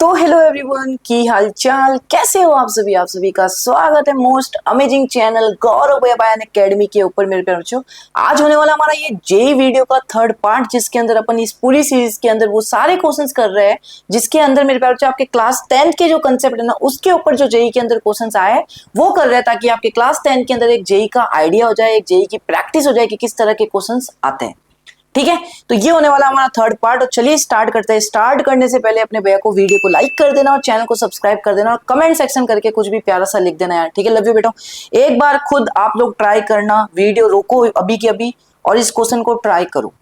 तो hello everyone, की हालचाल, कैसे हो आप सभी का स्वागत है मोस्ट अमेजिंग चैनल गौरव बयान एकेडमी के ऊपर। मेरे प्यारे बच्चों, आज होने वाला हमारा ये जेई वीडियो का थर्ड पार्ट, जिसके अंदर अपन इस पूरी सीरीज के अंदर वो सारे क्वेश्चंस कर रहे हैं जिसके अंदर मेरे प्यारे बच्चों आपके क्लास 10th के जो कंसेप्ट है ना, उसके ऊपर जो जेई के अंदर क्वेश्चंस आए वो कर रहे हैं, ताकि आपके क्लास 10 के अंदर एक जेई का आइडिया हो जाए, एक जेई की प्रैक्टिस हो जाए कि किस तरह के क्वेश्चन आते हैं। ठीक है, तो ये होने वाला हमारा थर्ड पार्ट। और चलिए स्टार्ट करते हैं। स्टार्ट करने से पहले अपने भैया को वीडियो को लाइक कर देना और चैनल को सब्सक्राइब कर देना और कमेंट सेक्शन करके कुछ भी प्यारा सा लिख देना यार। ठीक है, लव यू बेटा। एक बार खुद आप लोग ट्राई करना, वीडियो रोको अभी की अभी और इस क्वेश्चन को ट्राई करो।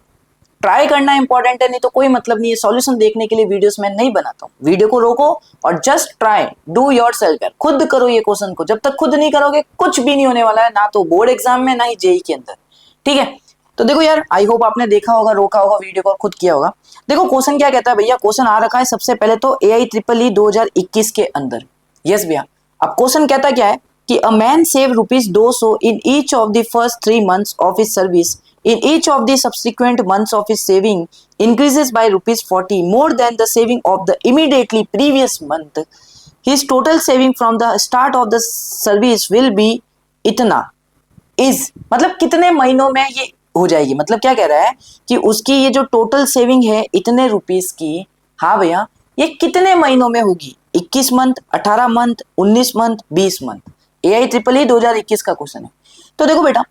ट्राई करना इंपॉर्टेंट है, नहीं तो कोई मतलब नहीं है। सॉल्यूशन देखने के लिए वीडियोस मैं नहीं बनाता हूँ। वीडियो को रोको और जस्ट ट्राई, डू योरसेल्फ यार, खुद करो ये क्वेश्चन को। जब तक खुद नहीं करोगे कुछ भी नहीं होने वाला है, ना तो बोर्ड एग्जाम में ना ही जेई के अंदर। ठीक है, तो देखो यार, आई होप आपने देखा होगा, रोका होगा वीडियो को और खुद किया होगा। देखो क्वेश्चन क्या कहता है भैया। क्वेश्चन आ रखा है सबसे पहले तो AIEEE 2021 के अंदर। यस भैया, अब क्वेश्चन कहता क्या है कि a man save ₹200 in each of the first 3 months of his service, in each of the subsequent months of his saving increases by ₹40 more than the saving of the immediately previous month. His total saving from the start of the service will be इतना। Is मतलब कितने महीनों में ये हो जाएगी। मतलब क्या कह रहा है कि उसकी ये जो टोटल सेविंग है इतने रुपीस की, हाँ भैया, ये कितने महीनों में होगी। 21 month, 18 month, 19 month, 20 month. AIEEE 2021 का क्वेश्चन है। तो देखो बेटा,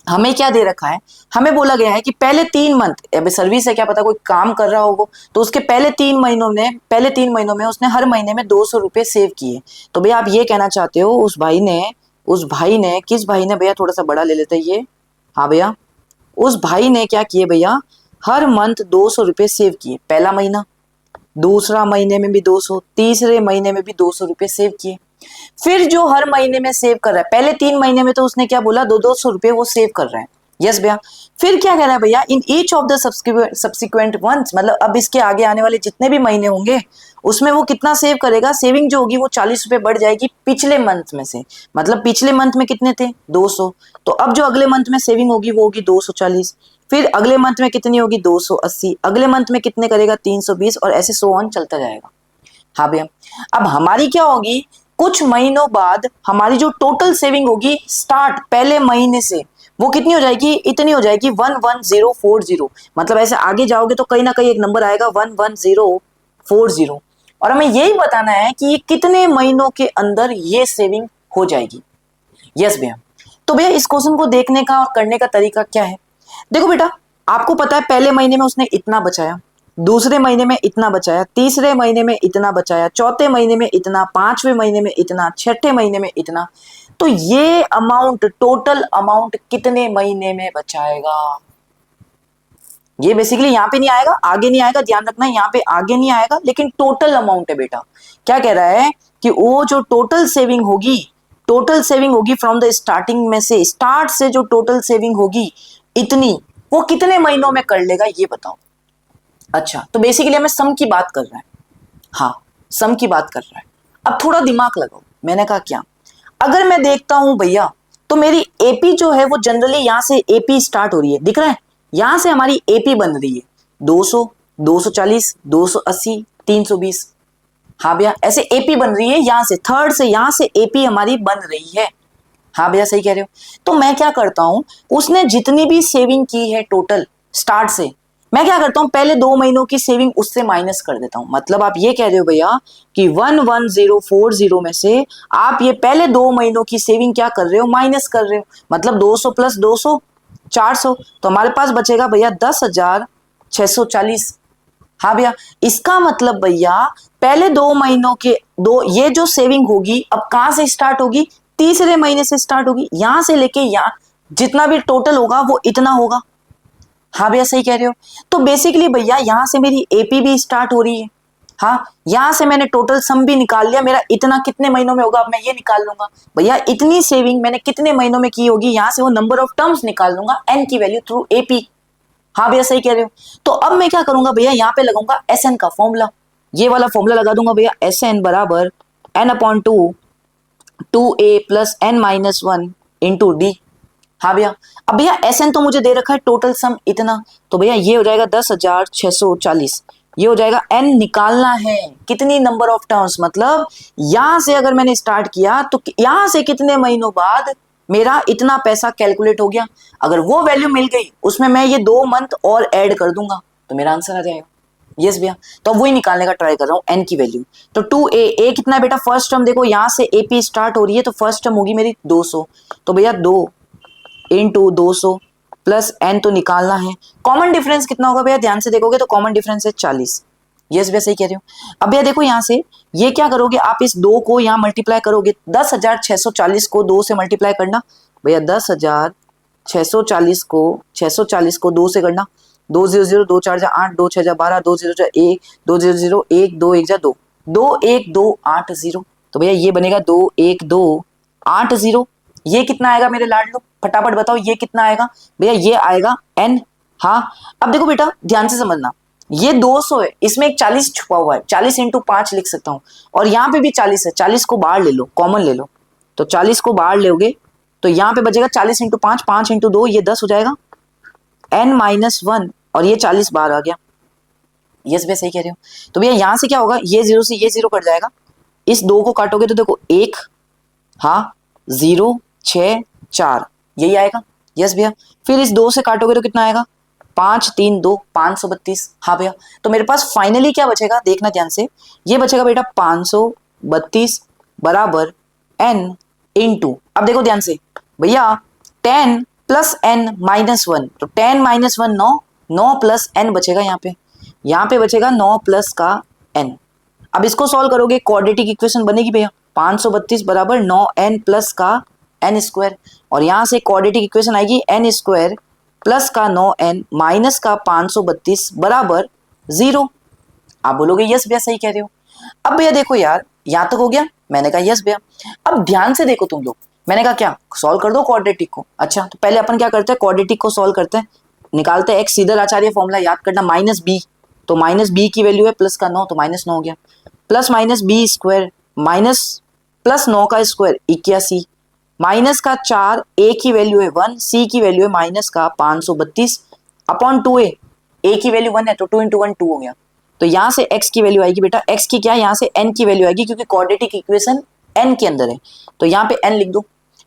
हमें क्या दे रखा है, हमें बोला गया है कि पहले 3 मंथ, अभी सर्विस है, क्या पता कोई काम कर रहा होगा, तो उसके पहले 3 महीनों में उसने हर महीने में 200 रुपए सेव किए। तो भैया आप ये कहना चाहते हो उस भाई ने किस भाई ने भैया, थोड़ा सा बड़ा ले लेते हैं ये। हाँ भैया, उस भाई ने क्या किए भैया, हर मंथ 200 रुपए सेव किए। पहला महीना, दूसरा महीने में भी 200, तीसरे महीने में भी 200 रुपए सेव किए। फिर जो हर महीने में सेव कर रहा है, पहले 3 महीने में तो उसने क्या बोला, 200 रुपए वो सेव कर रहा है। यस भैया। फिर क्या कह रहा है भैया, in each of the subsequent months, मतलब अब इसके आगे आने वाले जितने भी महीने होंगे उसमें वो कितना सेव करेगा। सेविंग जो होगी वो 40 रुपए बढ़ जाएगी पिछले मंथ में से। मतलब पिछले मंथ में कितने थे, 200, तो अब जो अगले मंथ में सेविंग होगी वो होगी 240। फिर अगले मंथ में कितनी होगी, 280। अगले मंथ में कितने करेगा, 320, और ऐसे सो ऑन चलता जाएगा। हाँ भैया, अब हमारी क्या होगी, कुछ महीनों बाद हमारी जो टोटल सेविंग होगी स्टार्ट पहले महीने से, वो कितनी हो जाएगी, इतनी हो जाएगी 11040। मतलब ऐसे आगे जाओगे तो कहीं ना कहीं एक नंबर आएगा 11040, और हमें यही बताना है कि ये कितने महीनों के अंदर ये सेविंग हो जाएगी। यस भैया। तो भैया इस क्वेश्चन को देखने का और करने का तरीका क्या है। देखो बेटा, आपको पता है पहले महीने में उसने इतना बचाया, दूसरे महीने में इतना बचाया, तीसरे महीने में इतना बचाया, चौथे महीने में इतना, पांचवें महीने में इतना, छठे महीने में इतना। तो ये अमाउंट, टोटल अमाउंट कितने महीने में बचाएगा। ये बेसिकली यहाँ पे नहीं आएगा, आगे नहीं आएगा, ध्यान रखना, यहाँ पे आगे नहीं आएगा, लेकिन टोटल अमाउंट है बेटा। क्या कह रहा है कि वो जो टोटल सेविंग होगी फ्रॉम द स्टार्टिंग में से, स्टार्ट से जो टोटल सेविंग होगी इतनी, वो कितने महीनों में कर लेगा, ये बताओ। अच्छा, तो बेसिकली हमें सम की बात कर रहा है। हाँ, सम की बात कर रहा है। अब थोड़ा दिमाग लगाओ। मैंने कहा क्या, अगर मैं देखता हूं भैया, तो मेरी एपी जो है वो जनरली यहां से एपी स्टार्ट हो रही है, दिख रहा है, यहां से हमारी एपी बन रही है 200, 240, 280, 320। हाँ भैया, ऐसे एपी बन रही है यहां से, थर्ड से यहां से एपी हमारी बन रही है। हाँ भैया सही कह रहे हो। तो मैं क्या करता हूं, उसने जितनी भी सेविंग की है टोटल स्टार्ट से, मैं क्या करता हूं, पहले 2 महीनों की सेविंग उससे माइनस कर देता हूं। मतलब आप ये कह रहे हो भैया कि 11040 में से आप ये पहले 2 महीनों की सेविंग क्या कर रहे हो, माइनस कर रहे हो। मतलब 200 प्लस 200, 400, तो हमारे पास बचेगा भैया 10,640। हाँ भैया, इसका मतलब भैया पहले 2 महीनों के ये जो सेविंग होगी अब कहां से स्टार्ट होगी, तीसरे महीने से स्टार्ट होगी। यहां से लेके यहां जितना भी टोटल होगा वो इतना होगा। हाँ भैया सही कह रहे हो। तो बेसिकली भैया यहां से मेरी एपी भी स्टार्ट हो रही है। हाँ, यहां से मैंने टोटल सम भी निकाल लिया, मेरा इतना कितने महीनों में होगा, अब मैं ये निकाल लूंगा भैया इतनी सेविंग मैंने कितने महीनों में की होगी, यहां से वो नंबर ऑफ टर्म्स निकाल लूंगा एन की वैल्यू थ्रू एपी। हाँ भैया सही कह रहे हो। तो अब मैं क्या करूंगा भैया, यहाँ पे लगाऊंगा एस एन का फॉर्मूला, ये वाला फॉर्मूला लगा दूंगा भैया, एस एन बराबर n/2 2a plus n-1 into D. हाँ भैया, अब भैया एस एन तो मुझे दे रखा है टोटल सम इतना, तो भैया ये हो जाएगा 10,640। ये हो जाएगा n निकालना है कितनी नंबर ऑफ टर्म्स, मतलब यहां से अगर मैंने स्टार्ट किया तो यहां से कितने महीनों बाद मेरा इतना पैसा कैलकुलेट हो गया, अगर वो वैल्यू मिल गई उसमें मैं ये 2 मंथ और ऐड कर दूंगा तो मेरा आंसर आ जाएगा। यस भैया, तो वही निकालने का ट्राई कर रहा हूँ n की वैल्यू। तो 2a, a कितना है बेटा, फर्स्ट टर्म देखो यहां से ap स्टार्ट हो रही है तो फर्स्ट टर्म होगी मेरी 200, तो भैया 2 इंटू 200 प्लस n तो निकालना है। कॉमन डिफरेंस कितना होगा भैया, ध्यान से देखोगे तो कॉमन डिफरेंस है 40। यस भैया सही कह रहे हो। अब भैया देखो यहां से ये क्या करोगे, आप इस 2 को यहां मल्टीप्लाई करोगे, 10,640 को 2 से मल्टीप्लाई करना भैया, 10,640 को 640 को 2 से करना, 2 0 0 2 4 8 2 6 12 2 0 1 2 0 0 1 2 1 2 2 1 2 8 0, तो भैया ये बनेगा 2 1 2 8 0। ये कितना आएगा मेरे लाडलो, फटाफट बताओ ये कितना आएगा भैया, ये आएगा n। हाँ अब देखो बेटा ध्यान से समझना, ये 200 है, इसमें एक 40 छुपा हुआ है, 40 इंटू 5 लिख सकता हूं, और यहाँ पे भी 40 है, 40 को बाहर ले लो, कॉमन ले लो, तो 40 को बाहर लोगे तो यहाँ पे बचेगा 40 इंटू 5, 5 इंटू 2 ये 10 हो जाएगा, n-1, और ये 40 बाहर आ गया। यस भैया सही कह रहे हो। तो भैया यहां से क्या होगा, ये 0 से ये 0 कट जाएगा, इस 2 को काटोगे तो देखो 1, हाँ 0 6 4 यही आएगा। यस भैया, फिर इस 2 से काटोगे तो कितना आएगा, 5 3 2 532। हाँ भैया, तो मेरे पास फाइनली क्या बचेगा, देखना ध्यान से, ये बचेगा बेटा 532 बराबर n इंटू, अब देखो ध्यान से भैया 10 प्लस n माइनस 1, तो 10 माइनस 1 9, 9 प्लस n बचेगा, यहाँ पे बचेगा 9 प्लस का n। अब इसको सॉल्व करोगे क्वाड्रेटिक इक्वेशन बनेगी भैया, 532 बराबर 9n प्लस का n स्क्वायर, और यहां से क्वाड्रेटिक इक्वेशन आएगी n स्क्वायर प्लस का 9n माइनस का 532 बराबर 0। आप बोलोगे यस भैया सही कह रहे हो। अब भैया देखो यार यहां तक हो गया, मैंने कहा यस भैया। अब ध्यान से देखो तुम लोग, मैंने कहा क्या सॉल्व कर दो क्वाड्रेटिक को, अच्छा तो पहले अपन क्या करते हैं, क्वाड्रेटिक को सॉल्व करते हैं, निकालते हैं x सीधल आचार्य फॉर्मूला याद करना, माइनस बी, तो माइनस बी की वैल्यू है प्लस का 9, तो माइनस 9 हो गया, plus minus B square minus plus 9 का स्क्वायर 81, माइनस का 4, ए की वैल्यू है 1, सी की वैल्यू है माइनस का 532 अपॉन 2a, ए की वैल्यू 1 है तो 2 इंटू 1 2 हो गया, तो यहां से x की वैल्यू आएगी बेटा, x की क्या यहाँ से n की वैल्यू आएगी, क्योंकि क्वाड्रेटिक इक्वेशन n के अंदर है, तो यहाँ पे n लिख दो,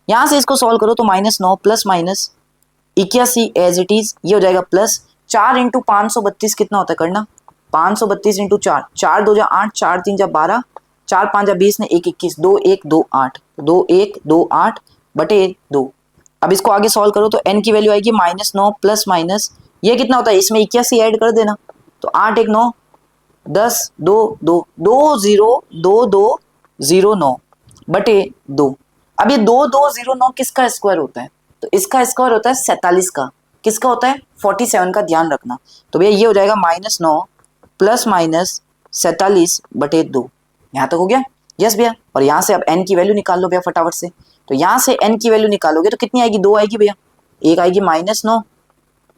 यहां से इसको सॉल्व करो तो minus 9 plus minus 81 as it is, ये हो जाएगा प्लस 4 इंटू 532 कितना होता है करना, 532 इंटू 4, 4 2 8, 4 3 12, 4 5 20 ने 1 21, 2 1 2 8, 2 1 2 8 बटे 2। अब इसको आगे सॉल्व करो तो n की वैल्यू आएगी माइनस 9 प्लस माइनस, ये कितना होता है, इसमें 81 ऐड कर देना, तो 8 1 9 10 2 2 2 0 2 2 0 9 बटे 2। अब ये 2 2 0 9 किसका स्क्वायर होता है, तो इसका स्क्वायर होता है 47 का, किसका होता है 47 का, ध्यान रखना। तो भैया ये हो जाएगा माइनस 9 प्लस माइनस 47 बटे 2, यहाँ तक हो गया। यस भैया, और यहाँ से अब n की वैल्यू निकाल लो भैया फटाफट से, तो यहाँ से n की वैल्यू निकालोगे तो कितनी आएगी, 2 आएगी भैया, एक आएगी माइनस 9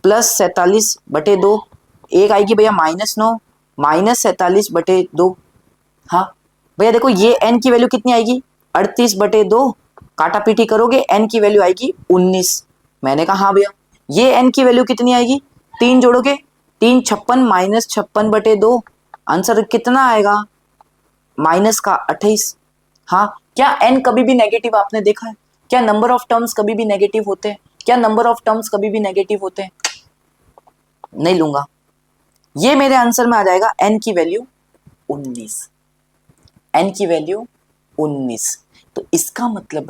प्लस 47 बटे 2, एक आएगी भैया माइनस 9 माइनस 47 बटे 2। हाँ भैया देखो ये n की वैल्यू कितनी आएगी, 38 बटे 2, काटा पीटी करोगे n की वैल्यू आएगी 19। मैंने कहा हाँ भैया, ये n की वैल्यू कितनी आएगी, 3 जोड़ोगे 3 56 माइनस 56 बटे 2, आंसर कितना आएगा माइनस का 28। हाँ क्या n कभी भी नेगेटिव आपने देखा है, क्या नंबर ऑफ टर्म्स कभी भी नेगेटिव होते हैं, क्या नंबर ऑफ टर्म्स कभी भी नेगेटिव होते हैं, नहीं लूंगा, ये मेरे आंसर में आ जाएगा n की वैल्यू 19, n की वैल्यू 19। तो इसका मतलब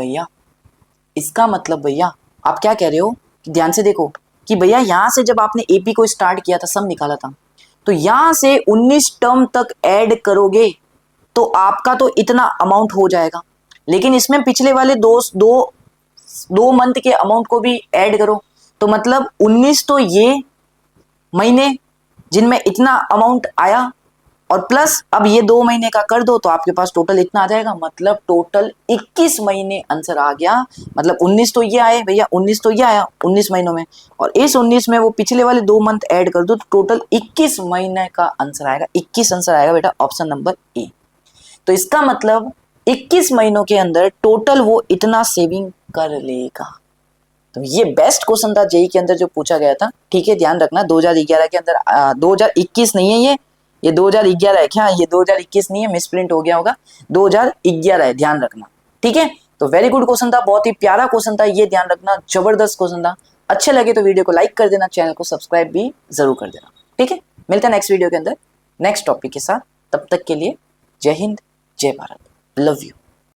भैया आप क्या कह रहे हो, ध्यान से देखो कि भैया यहां से जब आपने एपी को स्टार्ट किया था, सम निकाला था, तो यहां से 19 टर्म तक ऐड करोगे तो आपका तो इतना अमाउंट हो जाएगा, लेकिन इसमें पिछले वाले दो मंथ के अमाउंट को भी ऐड करो, तो मतलब 19 तो ये महीने जिनमें इतना अमाउंट आया, और प्लस अब ये 2 महीने का कर दो तो आपके पास टोटल इतना आ जाएगा, मतलब टोटल 21 महीने आंसर आ गया। मतलब 19 तो ये आए भैया, 19 तो ये आया 19 महीनों में, और इस 19 में वो पिछले वाले 2 मंथ ऐड कर दो तो टोटल 21 महीने का आंसर आएगा, 21 आंसर आएगा बेटा, ऑप्शन नंबर ए। तो इसका मतलब 21 महीनों के अंदर टोटल वो इतना सेविंग कर लेगा। तो ये बेस्ट क्वेश्चन था जेई के अंदर जो पूछा गया था, ठीक है ध्यान रखना, 2011 के अंदर 2021 नहीं है, ये 2011 है क्या, ये 2021 नहीं है, मिसप्रिंट हो गया होगा, 2011 है, ध्यान रखना। ठीक है, तो वेरी गुड क्वेश्चन था, बहुत ही प्यारा क्वेश्चन था, ये ध्यान रखना, जबरदस्त क्वेश्चन था। अच्छे लगे तो वीडियो को लाइक कर देना, चैनल को सब्सक्राइब भी जरूर कर देना। ठीक है, मिलते हैं नेक्स्ट वीडियो के अंदर नेक्स्ट टॉपिक के साथ। तब तक के लिए जय हिंद, जय भारत, लव यू।